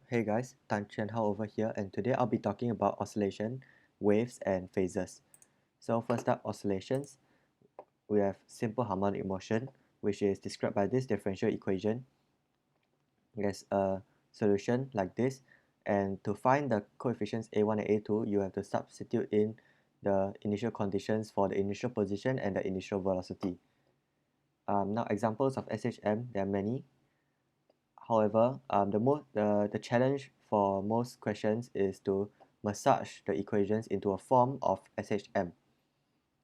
Hey guys, Tan Chen Hao over here, and today I'll be talking about oscillation, waves, and phasors. So first up, oscillations. We have simple harmonic motion, which is described by this differential equation. There's a solution like this, and to find the coefficients A1 and A2, you have to substitute in the initial conditions for the initial position and the initial velocity. Now examples of SHM, there are many. However, the challenge for most questions is to massage the equations into a form of SHM.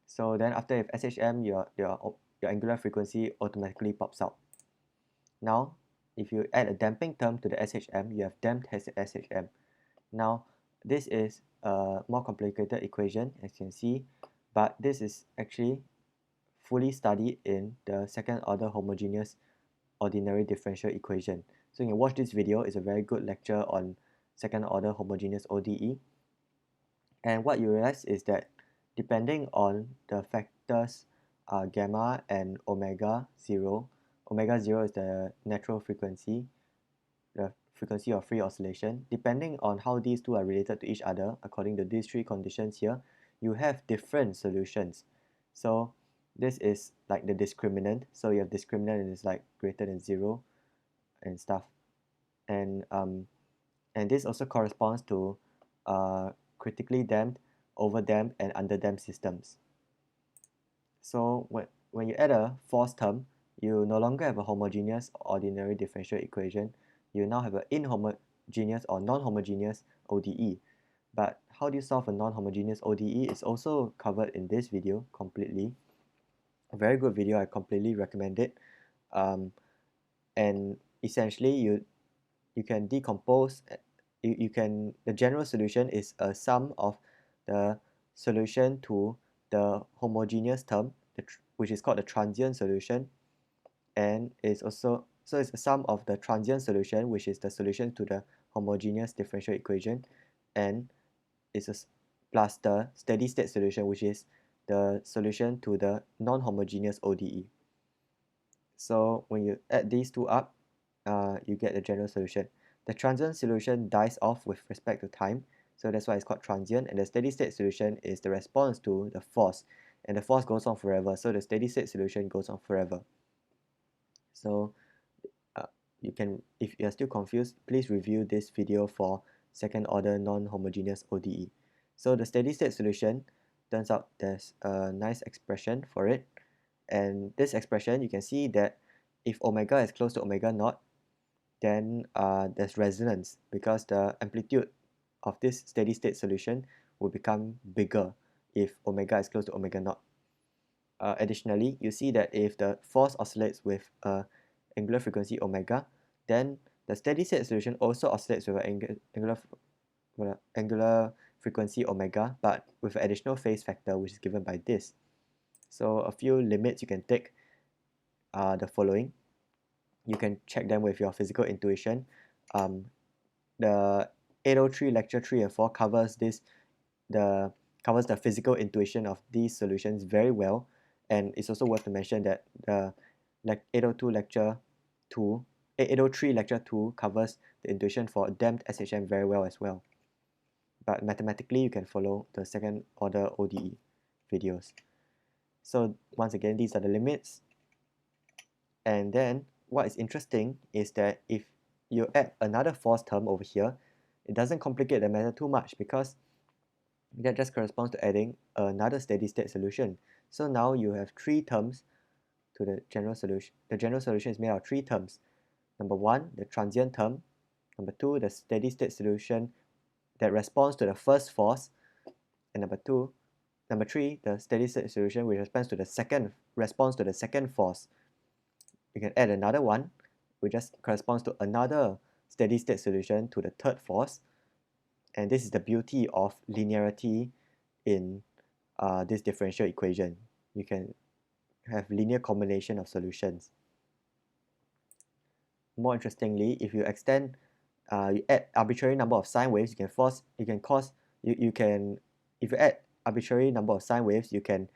So then after you have SHM, your angular frequency automatically pops out. Now, if you add a damping term to the SHM, you have damped SHM. Now, this is a more complicated equation, as you can see, but this is actually fully studied in the second order homogeneous ordinary differential equation. So you can watch this video. It's a very good lecture on second order homogeneous ODE. And what you realize is that depending on the factors gamma and omega 0 is the natural frequency, the frequency of free oscillation. Depending on how these two are related to each other, according to these three conditions here, you have different solutions. So this is like the discriminant. So you have discriminant and it's like greater than 0 and stuff. And this also corresponds to critically damped, overdamped, and underdamped systems. So when you add a fourth term, you no longer have a homogeneous ordinary differential equation. You now have an inhomogeneous or non-homogeneous ODE. But how do you solve a non-homogeneous ODE is also covered in this video completely. A very good video, I completely recommend it. And essentially, you can decompose. The general solution is a sum of the solution to the homogeneous term, which is called the transient solution, and it's a sum of the transient solution, which is the solution to the homogeneous differential equation, and plus the steady state solution, which is the solution to the non-homogeneous ODE. So when you add these two up, you get the general solution. The transient solution dies off with respect to time, so that's why it's called transient, and the steady state solution is the response to the force, and the force goes on forever, so the steady state solution goes on forever. So you can, if you are still confused, please review this video for second order non-homogeneous ODE. So the steady state solution, turns out there's a nice expression for it, and this expression you can see that if omega is close to omega naught, then there's resonance because the amplitude of this steady state solution will become bigger if omega is close to omega naught. Additionally, you see that if the force oscillates with angular frequency omega, then the steady state solution also oscillates with an angular frequency omega, but with an additional phase factor, which is given by this. So a few limits you can take are the following. You can check them with your physical intuition. The 803 lecture 3 and 4 covers the physical intuition of these solutions very well, and it's also worth to mention that the 803 lecture 2 covers the intuition for damped SHM very well as well. But mathematically, you can follow the second order ODE videos. So once again, these are the limits. And then what is interesting is that if you add another force term over here, it doesn't complicate the matter too much because that just corresponds to adding another steady state solution. So now you have three terms to the general solution. The general solution is made out of three terms. Number one, the transient term. Number two, the steady state solution that responds to the first force. And number three, the steady state solution which responds to the second force. You can add another one, which just corresponds to another steady state solution to the third force. And this is the beauty of linearity in this differential equation. You can have linear combination of solutions. More interestingly, if you extend, you add arbitrary number of sine waves, if you add arbitrary number of sine waves, you can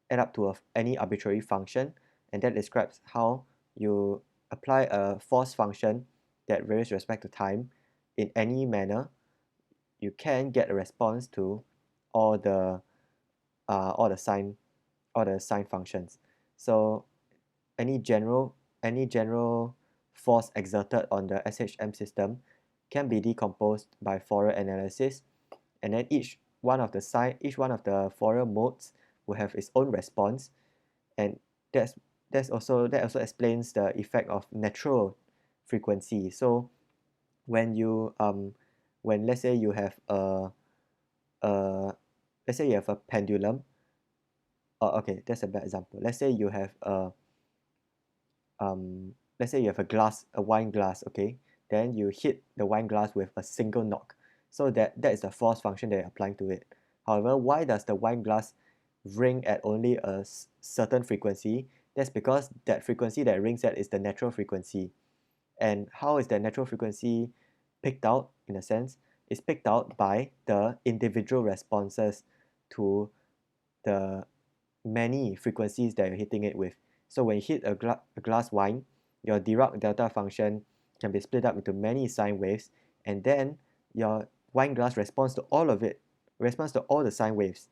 add up to any arbitrary function, and that describes how you apply a force function that varies with respect to time in any manner, you can get a response to all the uh, all the sign all the sign functions. So any general force exerted on the SHM system can be decomposed by Fourier analysis, and then each one of the Fourier modes will have its own response, and that also explains the effect of natural frequency. So when you when let's say you have a let's say you have a pendulum. Oh, okay, that's a bad example. Let's say you have a wine glass, okay? Then you hit the wine glass with a single knock. So that is the force function that you're applying to it. However, why does the wine glass ring at only a certain frequency? That's because that frequency that it rings at is the natural frequency. And how is that natural frequency picked out, in a sense? It's picked out by the individual responses to the many frequencies that you're hitting it with. So when you hit a glass wine, your Dirac delta function can be split up into many sine waves, and then your wine glass responds to all of it, responds to all the sine waves,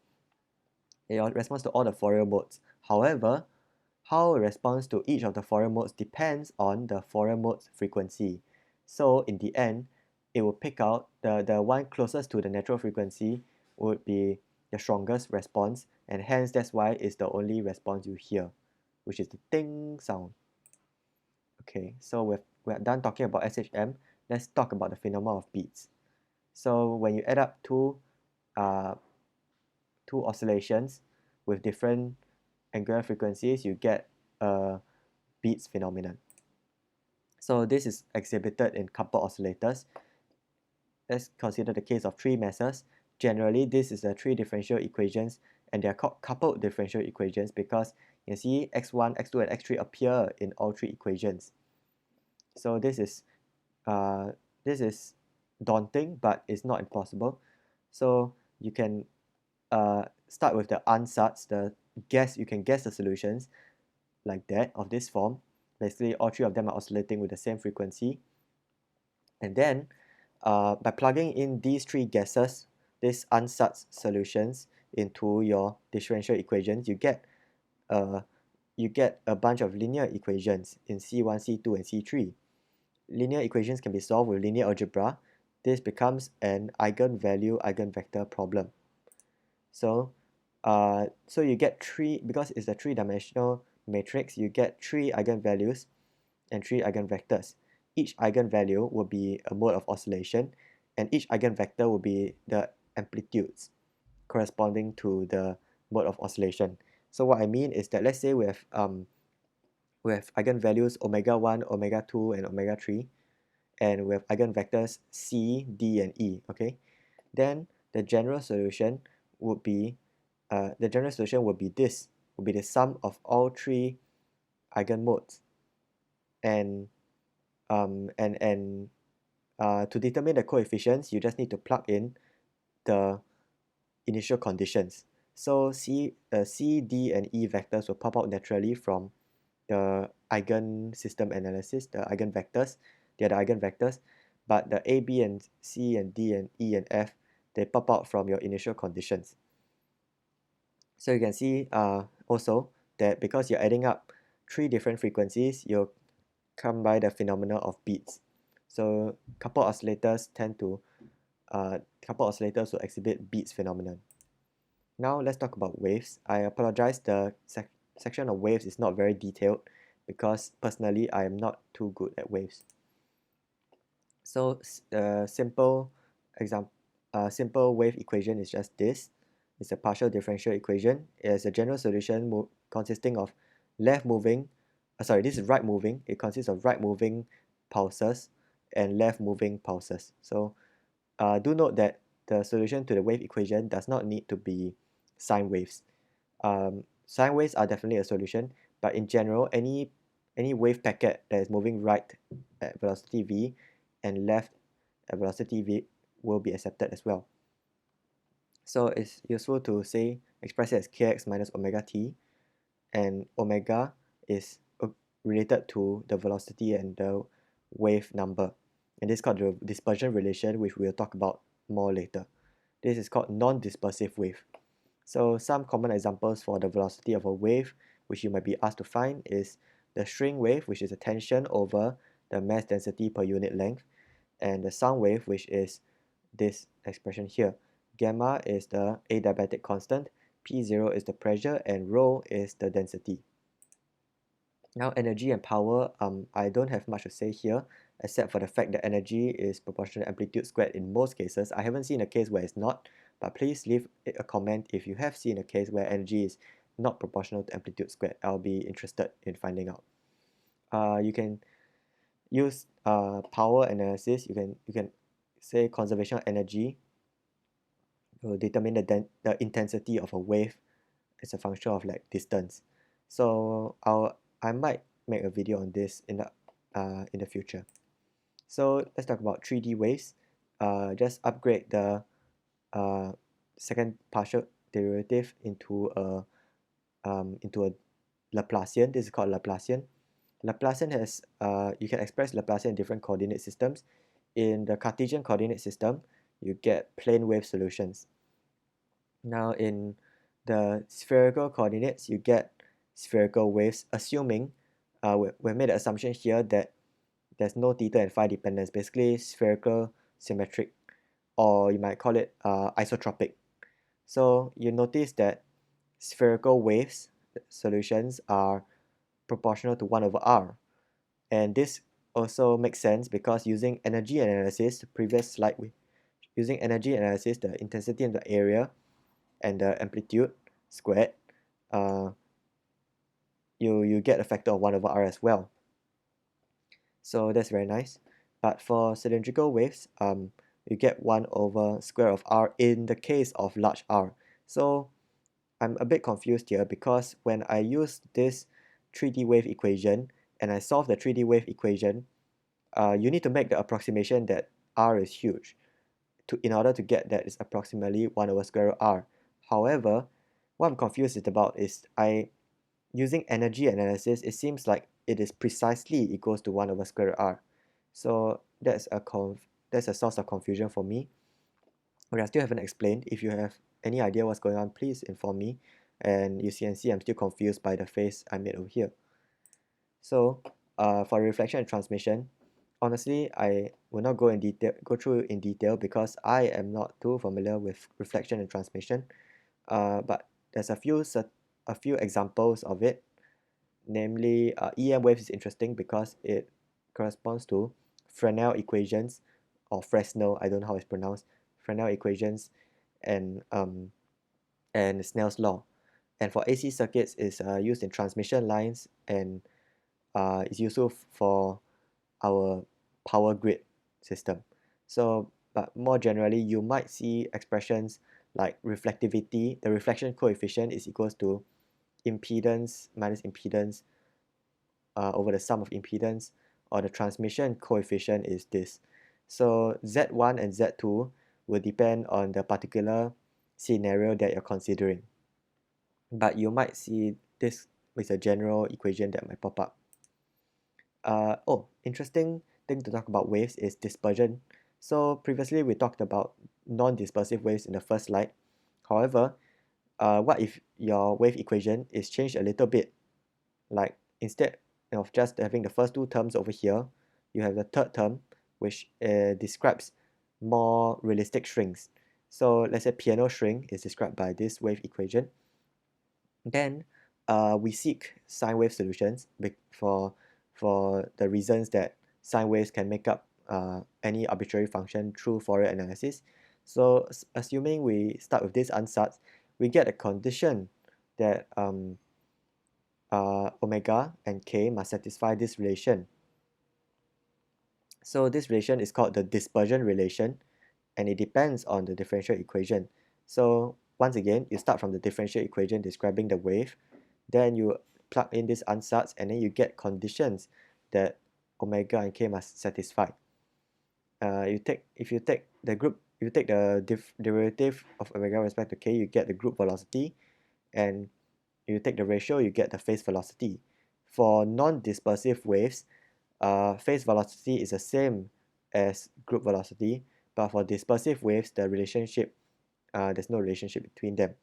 it responds to all the Fourier modes. However, how it responds to each of the Fourier modes depends on the Fourier mode's frequency. So in the end, it will pick out the one closest to the natural frequency would be the strongest response, and hence that's why it's the only response you hear, which is the ding sound. Okay, so we're done talking about SHM. Let's talk about the phenomenon of beats. So when you add up uh, two oscillations with different angular frequencies, you get a beats phenomenon. So this is exhibited in coupled oscillators. Let's consider the case of three masses. Generally, this is the three differential equations, and they are called coupled differential equations because you see x1, x2, and x3 appear in all three equations. So uh, this is daunting, but it's not impossible. So you can start with the ansatz, you can guess the solutions like that, of this form. Basically, all three of them are oscillating with the same frequency. And then, by plugging in these three guesses, these ansatz solutions into your differential equations, you get a bunch of linear equations in C1, C2, and C3. Linear equations can be solved with linear algebra. This becomes an eigenvector problem. So you get because it's a three-dimensional matrix, you get three eigenvalues and three eigenvectors. Each eigenvalue will be a mode of oscillation, and each eigenvector will be the amplitudes corresponding to the mode of oscillation. So what I mean is that let's say we have eigenvalues omega 1, omega 2, and omega 3, and we have eigenvectors c, d, and e. Okay, then the general solution would be the sum of all three eigenmodes, and to determine the coefficients, you just need to plug in the initial conditions. So C, D, and E vectors will pop out naturally from the eigensystem analysis, the eigenvectors. They are the eigenvectors, but the A, B, and C, and D, and E, and F, they pop out from your initial conditions. So you can see also that because you're adding up three different frequencies, you'll come by the phenomena of beats. So coupled oscillators will exhibit beats phenomenon. Now let's talk about waves. I apologize, the section of waves is not very detailed because personally I am not too good at waves. So simple wave equation is just this. It's a partial differential equation. It has a general solution consisting of right moving. It consists of right moving pulses and left moving pulses. So do note that the solution to the wave equation does not need to be sine waves. Sine waves are definitely a solution, but in general, any wave packet that is moving right at velocity v and left at velocity v will be accepted as well. So it's useful to say express it as kx minus omega t, and omega is related to the velocity and the wave number. and this is called the dispersion relation, which we'll talk about more later. This is called non-dispersive wave. So some common examples for the velocity of a wave which you might be asked to find is the string wave, which is the tension over the mass density per unit length, and the sound wave, which is this expression here. Gamma is the adiabatic constant, P0 is the pressure, and rho is the density. Now energy and power, I don't have much to say here, except for the fact that energy is proportional to amplitude squared in most cases. I haven't seen a case where it's not, but please leave a comment if you have seen a case where energy is not proportional to amplitude squared. I'll be interested in finding out. You can use power analysis. You can say conservation of energy will determine the intensity of a wave as a function of like distance. So I might make a video on this in the future. So let's talk about 3D waves. Just upgrade the second partial derivative into a Laplacian. This is called Laplacian. Laplacian has you can express Laplacian in different coordinate systems. In the Cartesian coordinate system, you get plane wave solutions. Now in the spherical coordinates, you get spherical waves, assuming we made the assumption here that there's no theta and phi dependence, basically spherical symmetric, or you might call it isotropic. So you notice that spherical waves solutions are proportional to 1 over r, and this also makes sense because using energy analysis, the previous slide, using energy analysis, the intensity and the area and the amplitude squared, you get a factor of 1 over r as well. So that's very nice. But for cylindrical waves, you get 1 over square of r in the case of large r. So I'm a bit confused here because when I use this 3D wave equation and I solve the 3D wave equation, you need to make the approximation that r is huge in order to get that it's approximately 1 over square root r. However, what I'm confused about is using energy analysis, it seems like it is precisely equals to 1 over square root r. So that's a source of confusion for me. But I still haven't explained. If you have any idea what's going on, please inform me. And you can see I'm still confused by the face I made over here. So for reflection and transmission, honestly, I will not go through in detail because I am not too familiar with reflection and transmission. But there's a few examples of it. Namely, EM waves is interesting because it corresponds to Fresnel equations, or Fresnel, I don't know how it's pronounced, Fresnel equations, and Snell's law. And for AC circuits, is used in transmission lines and is useful for our power grid system. So, but more generally, you might see expressions like reflectivity. The reflection coefficient is equals to impedance minus impedance over the sum of impedance, or the transmission coefficient is this. So Z1 and Z2 will depend on the particular scenario that you're considering. But you might see this with a general equation that might pop up. Interesting thing to talk about waves is dispersion. So previously we talked about non-dispersive waves in the first slide. However, what if your wave equation is changed a little bit? Like instead of just having the first two terms over here, you have the third term, which describes more realistic strings. So let's say piano string is described by this wave equation. Then we seek sine wave solutions for the reasons that sine waves can make up any arbitrary function through Fourier analysis. So assuming we start with this ansatz, we get a condition that omega and k must satisfy this relation. So this relation is called the dispersion relation, and it depends on the differential equation. So once again, you start from the differential equation describing the wave, then you plug in this ansatz, and then you get conditions that omega and k must satisfy. If you take the derivative of omega with respect to k, you get the group velocity, and you take the ratio, you get the phase velocity. For non-dispersive waves, phase velocity is the same as group velocity, but for dispersive waves, the relationship, there's no relationship between them.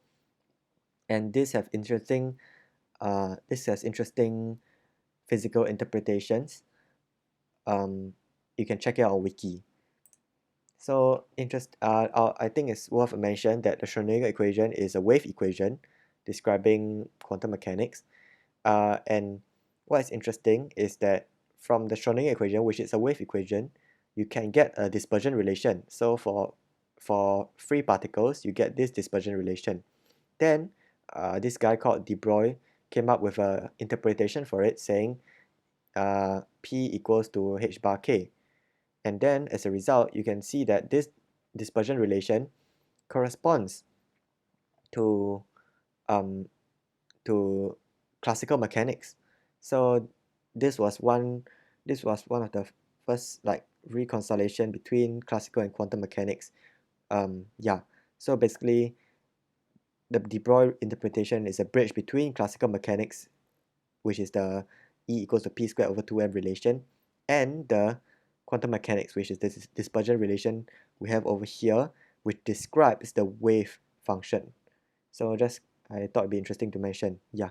And this has interesting physical interpretations. You can check it out on wiki. So I think it's worth a mention that the Schrodinger equation is a wave equation describing quantum mechanics. And what's interesting is that from the Schrodinger equation, which is a wave equation, you can get a dispersion relation. So for free particles, you get this dispersion relation. Then this guy called De Broglie came up with an interpretation for it, saying P equals to h bar k. And then as a result, you can see that this dispersion relation corresponds to um, to classical mechanics. So this was one of the first like reconciliation between classical and quantum mechanics. Yeah. So basically, the De Broglie interpretation is a bridge between classical mechanics, which is the E equals to P squared over 2m relation, and the quantum mechanics, which is this dispersion relation we have over here, which describes the wave function. So just I thought it'd be interesting to mention. Yeah.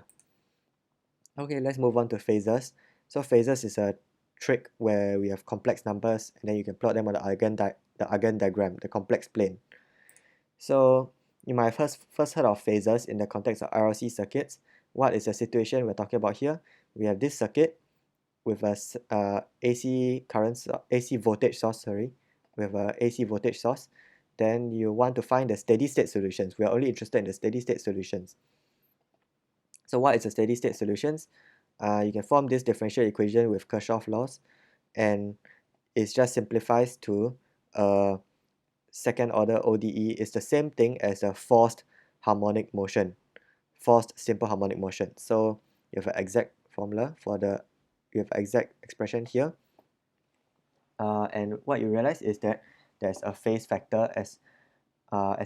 Okay, let's move on to phasors. So phasors is a trick where we have complex numbers and then you can plot them on the Argand diagram, the complex plane. So you might have first heard of phasors in the context of RLC circuits. What is the situation we're talking about here? We have this circuit with a AC voltage source, sorry, with a AC voltage source. Then you want to find the steady state solutions. We are only interested in the steady state solutions. So what is the steady state solutions? You can form this differential equation with Kirchhoff laws, and it just simplifies to a second order ODE is the same thing as a forced harmonic motion, forced simple harmonic motion. So you have an exact formula for you have exact expression here. And what you realize is that there's a phase factor as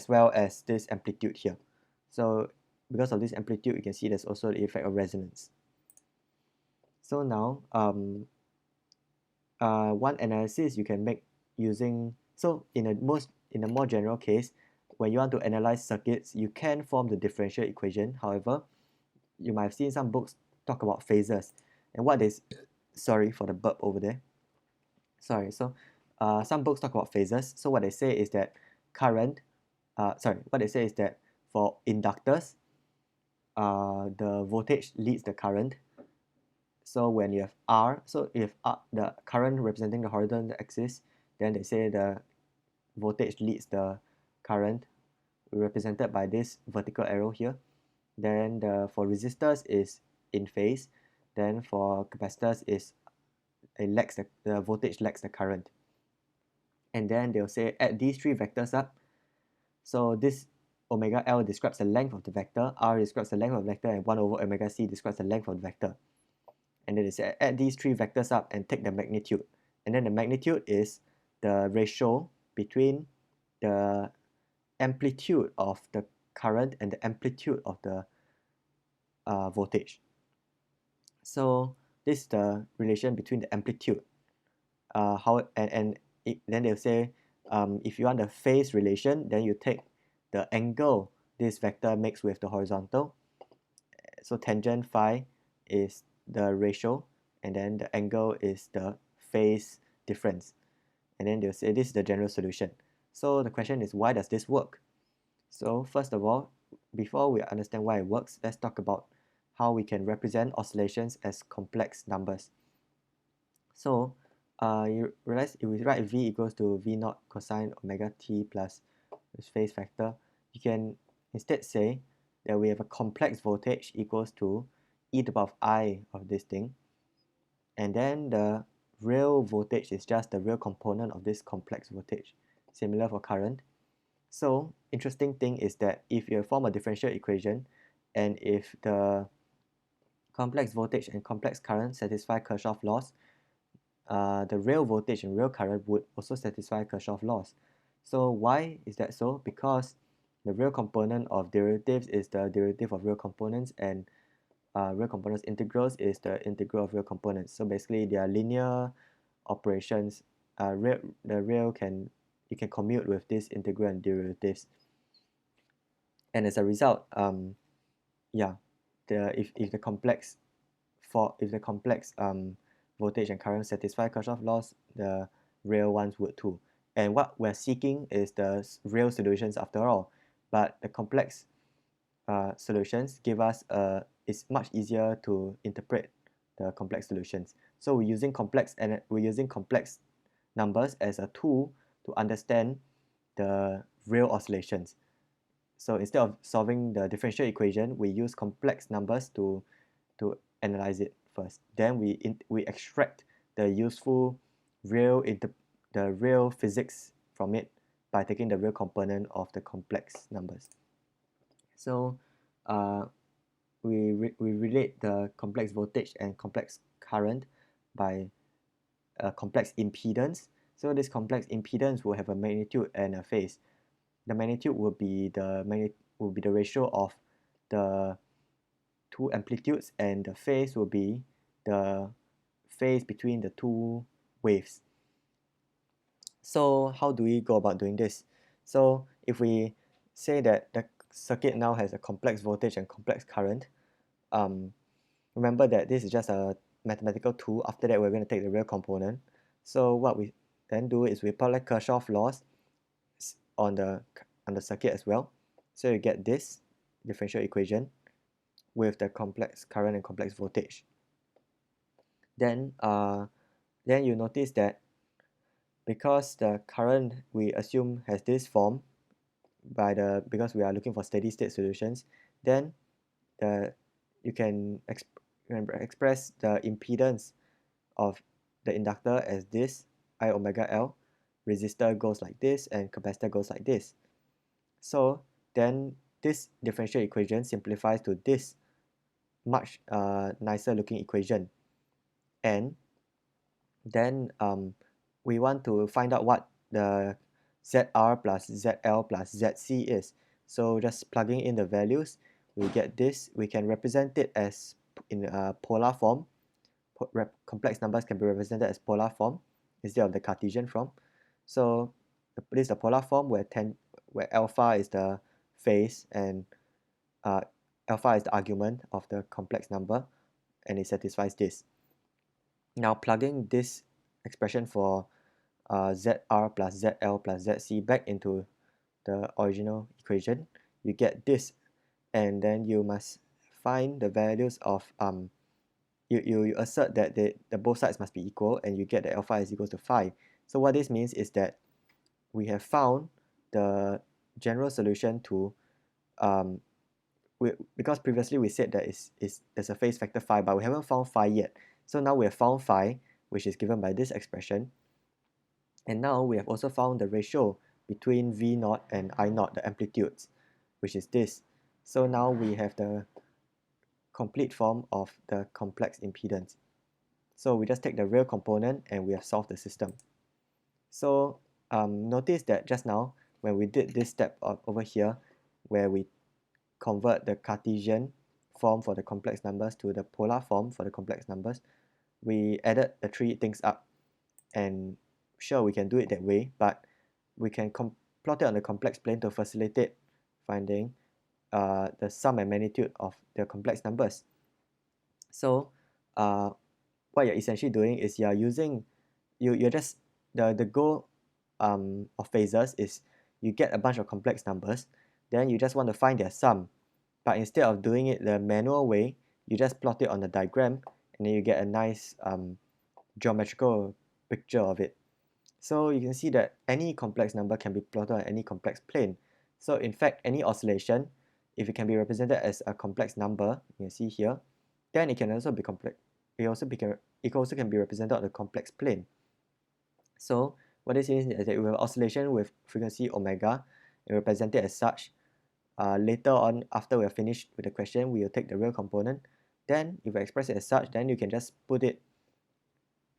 well as this amplitude here. So because of this amplitude, you can see there's also the effect of resonance. So now, one analysis you can make using, so in a more general case, when you want to analyze circuits, you can form the differential equation. However, you might have seen some books talk about phasors, and what is, sorry for the burp over there. Sorry, so some books talk about phasors. So what they say is that what they say is that for inductors, the voltage leads the current. So when you have R, so if the current representing the horizontal axis, then they say the voltage leads the current, represented by this vertical arrow here. Then for resistors is in phase. Then for capacitors is the voltage lags the current. And then they'll say add these three vectors up. So this omega L describes the length of the vector, R describes the length of the vector, and 1 over omega C describes the length of the vector. And then they say add these three vectors up and take the magnitude. And then the magnitude is the ratio between the amplitude of the current and the amplitude of the voltage. So this is the relation between the amplitude. Then they'll say if you want the phase relation, then you take the angle this vector makes with the horizontal. So tangent phi is the ratio, and then the angle is the phase difference. And then they'll say this is the general solution. So the question is, why does this work? So first of all, before we understand why it works, let's talk about how we can represent oscillations as complex numbers. So you realize if we write V equals to V naught cosine omega t plus this phase factor, you can instead say that we have a complex voltage equals to e to the power of I of this thing, and then the real voltage is just the real component of this complex voltage, similar for current. So interesting thing is that if you form a differential equation, and if the complex voltage and complex current satisfy Kirchhoff laws, the real voltage and real current would also satisfy Kirchhoff laws. So why is that so? Because the real component of derivatives is the derivative of real components, and real components integrals is the integral of real components. So basically they are linear operations the real you can commute with this integral and derivatives, and as a result, yeah, if the complex voltage and current satisfy Kirchhoff's laws, the real ones would too. And what we're seeking is the real solutions after all, but the complex solutions give us it's much easier to interpret the complex solutions. So we're using complex numbers as a tool to understand the real oscillations. So instead of solving the differential equation, we use complex numbers to analyze it first. Then we extract the useful the real physics from it by taking the real component of the complex numbers. So we relate the complex voltage and complex current by a complex impedance. So this complex impedance will have a magnitude and a phase. The magnitude will be the ratio of the two amplitudes, and the phase will be the phase between the two waves. So how do we go about doing this? So if we say that the circuit now has a complex voltage and complex current, remember that this is just a mathematical tool. After that, we're going to take the real component. So what we then do is we apply Kirchhoff's laws on the circuit as well. So you get this differential equation with the complex current and complex voltage. Then you notice that because the current we assume has this form because we are looking for steady state solutions, then you can express the impedance of the inductor as this I omega L, resistor goes like this, and capacitor goes like this. So then this differential equation simplifies to this much nicer looking equation, and then we want to find out what the ZR plus ZL plus ZC is. So just plugging in the values, we get this. We can represent it as in a polar form. Complex numbers can be represented as polar form instead of the Cartesian form. So this is the polar form where alpha is the phase and alpha is the argument of the complex number, and it satisfies this. Now plugging this expression for ZR plus ZL plus ZC back into the original equation, you get this, and then you must find the values of you assert that the both sides must be equal, and you get that alpha is equal to 5. So what this means is that we have found the general solution to because previously we said that there's a phase factor phi, but we haven't found phi yet. So now we have found phi, which is given by this expression, and now we have also found the ratio between V0 and I0, the amplitudes, which is this. So now we have the complete form of the complex impedance. So we just take the real component and we have solved the system. So notice that just now when we did this step over here, where we convert the Cartesian form for the complex numbers to the polar form for the complex numbers, we added the three things up, and sure, we can do it that way, but we can plot it on the complex plane to facilitate finding the sum and magnitude of the complex numbers. So what you're essentially doing is you're using you're just the goal of phasors is you get a bunch of complex numbers, then you just want to find their sum, but instead of doing it the manual way, you just plot it on the diagram, and then you get a nice geometrical picture of it. So you can see that any complex number can be plotted on any complex plane. So in fact, any oscillation, if it can be represented as a complex number, you can see here, then it can also be complex. It also can be represented on a complex plane. So what this means is that we have oscillation with frequency omega and represent it as such. Later on, after we are finished with the question, we will take the real component. Then if we express it as such, then you can just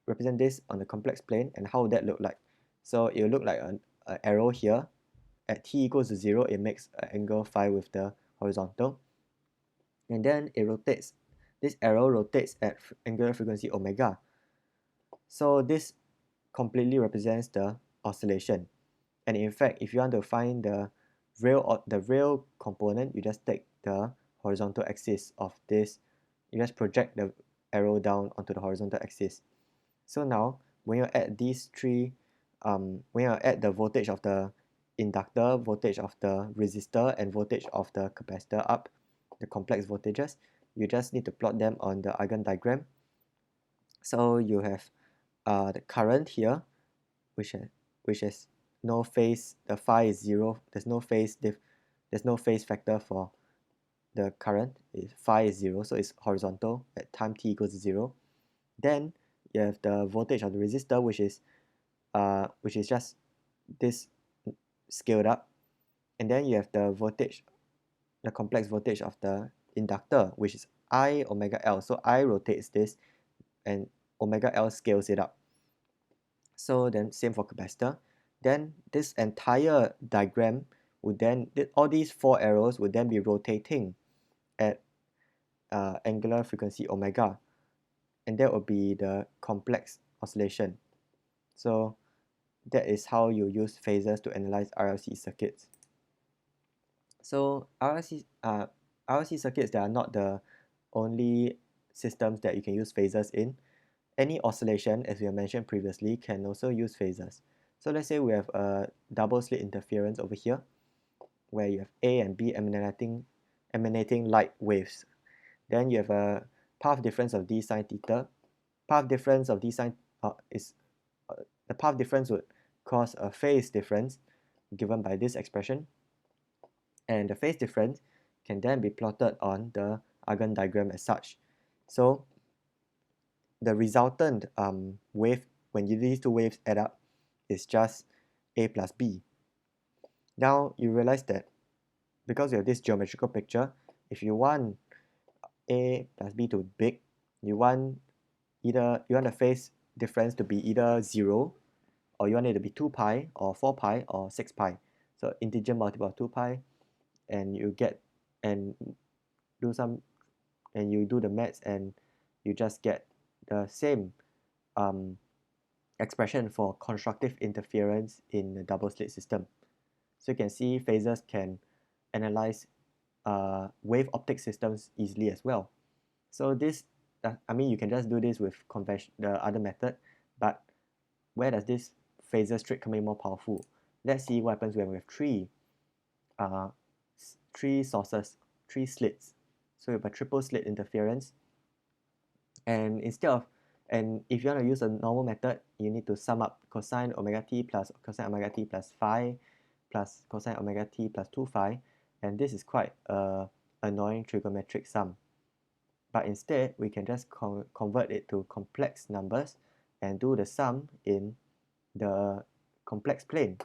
represent this on the complex plane, and how would that look like? So it will look like an arrow here. At t equals to 0, it makes an angle phi with the horizontal, and then it rotates. This arrow rotates at angular frequency omega. So this completely represents the oscillation. And in fact, if you want to find the real component, you just take the horizontal axis of this, you just project the arrow down onto the horizontal axis. So now when you add these three, when you add the voltage of the inductor, voltage of the resistor, and voltage of the capacitor up, the complex voltages, you just need to plot them on the eigen diagram. So you have the current here, which is no phase, the phi is 0, there's no phase factor for the current, phi is 0, so it's horizontal at time t equals 0. Then you have the voltage of the resistor, which is just this scaled up, and then you have the voltage, the complex voltage of the inductor, which is I omega L. So I rotates this and omega L scales it up. So then same for capacitor. Then this entire diagram would then, all these four arrows would then be rotating at angular frequency omega, and that will be the complex oscillation. So that is how you use phasors to analyze RLC circuits. So RLC circuits, they are not the only systems that you can use phasors in. Any oscillation, as we have mentioned previously, can also use phasors. So let's say we have a double slit interference over here, where you have A and B emanating light waves. Then you have a path difference of d sine theta. Path difference of d sine the path difference would cause a phase difference given by this expression, and the phase difference can then be plotted on the Argand diagram as such. So the resultant wave, when these two waves add up, is just A plus B. Now you realize that because you have this geometrical picture, if you want A plus B to be big, you want the phase difference to be either 0, or you want it to be 2 pi, or 4 pi, or 6 pi. So integer multiple of 2 pi, and you get and do some and you do the maths, and you just get the same expression for constructive interference in a double slit system. So you can see phasors can analyze wave optic systems easily as well. So this, I mean, you can just do this with the other method, but where does this phasors trick come in more powerful? Let's see what happens when we have three sources, three slits. So we have a triple slit interference, and if you want to use a normal method, you need to sum up cosine omega t plus cosine omega t plus phi plus cosine omega t plus 2 phi, and this is quite a annoying trigonometric sum. But instead, we can just convert it to complex numbers and do the sum in the complex plane.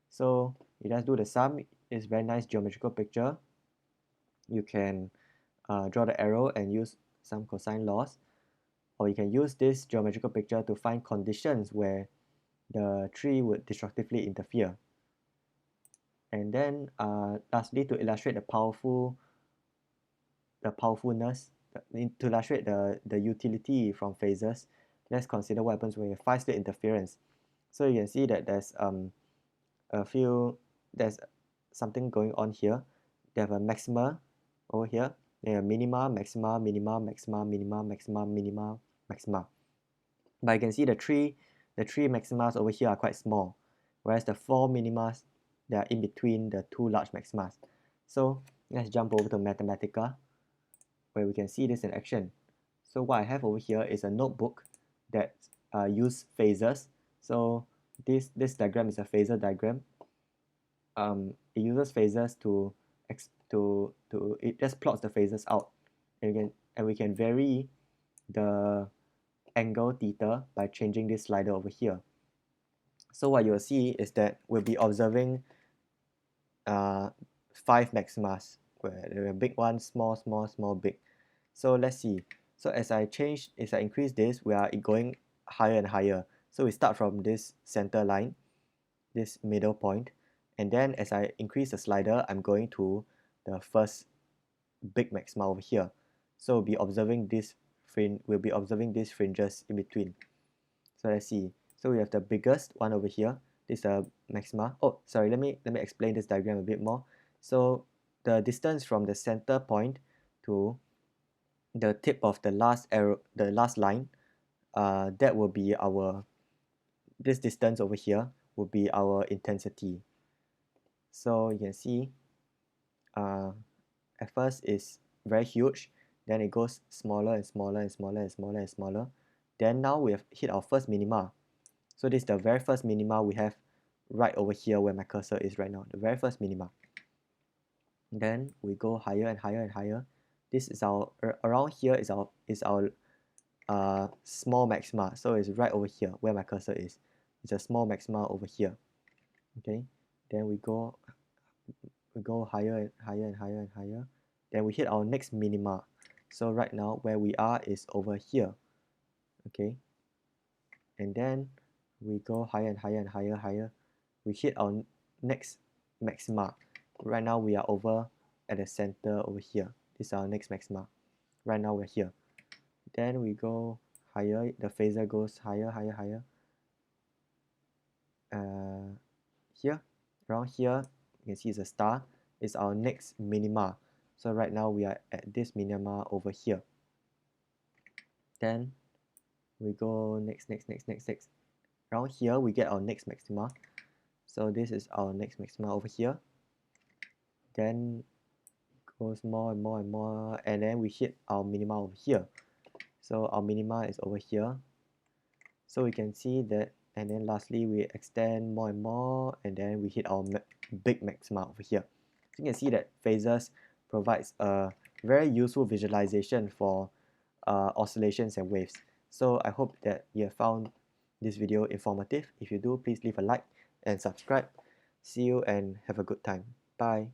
So you just do the sum. It's very nice geometrical picture. You can draw the arrow and use some cosine laws, or you can use this geometrical picture to find conditions where the tree would destructively interfere. And then lastly, to illustrate the powerfulness, to illustrate the utility from phasors, let's consider what happens when you have 5 slit interference. So you can see that there's something going on here. They have a maxima over here, they have minima, maxima, minima, maxima, minima, maxima, minima, maxima. But you can see the three maximas over here are quite small, whereas the 4 minimas, they are in between the 2 large maximas. So let's jump over to Mathematica, where we can see this in action. So what I have over here is a notebook that use phasors. So this diagram is a phasor diagram. It uses phasors to it just plots the phasors out, and we can vary the angle theta by changing this slider over here. So what you'll see is that we'll be observing 5 maximas, where there are big one, small, small, small, big. So let's see. So as I increase this, we are going higher and higher. So we start from this center line, this middle point, and then as I increase the slider, I'm going to the first big maxima over here. So we'll be observing these fringes in between. So let's see. So we have the biggest one over here. This is a maxima. Oh, sorry, let me explain this diagram a bit more. So the distance from the center point to the tip of the last arrow, the last line, that will be our, this distance over here will be our intensity. So you can see at first it's very huge, then it goes smaller and smaller and smaller and smaller and smaller. Then now we have hit our first minima. So this is the very first minima we have right over here where my cursor is right now, the very first minima. Then we go higher and higher and higher. This is our, around here is our small maxima. So it's right over here where my cursor is. It's a small maxima over here. Okay, then we go higher and higher and higher and higher. Then we hit our next minima. So right now where we are is over here. Okay, and then we go higher and higher and higher. We hit our next maxima. Right now we are over at the center over here. This is our next maxima. Right now we're here. Then we go higher. The phasor goes higher, higher, higher. Here, around here, you can see it's a star. It's our next minima. So right now we are at this minima over here. Then we go next. Around here we get our next maxima. So this is our next maxima over here. Then goes more and more and more, and then we hit our minima over here. So our minima is over here. So we can see that, and then lastly we extend more and more, and then we hit our big maxima over here. So you can see that Phasors provides a very useful visualization for oscillations and waves. So I hope that you have found this video informative. If you do, please leave a like and subscribe. See you and have a good time. Bye.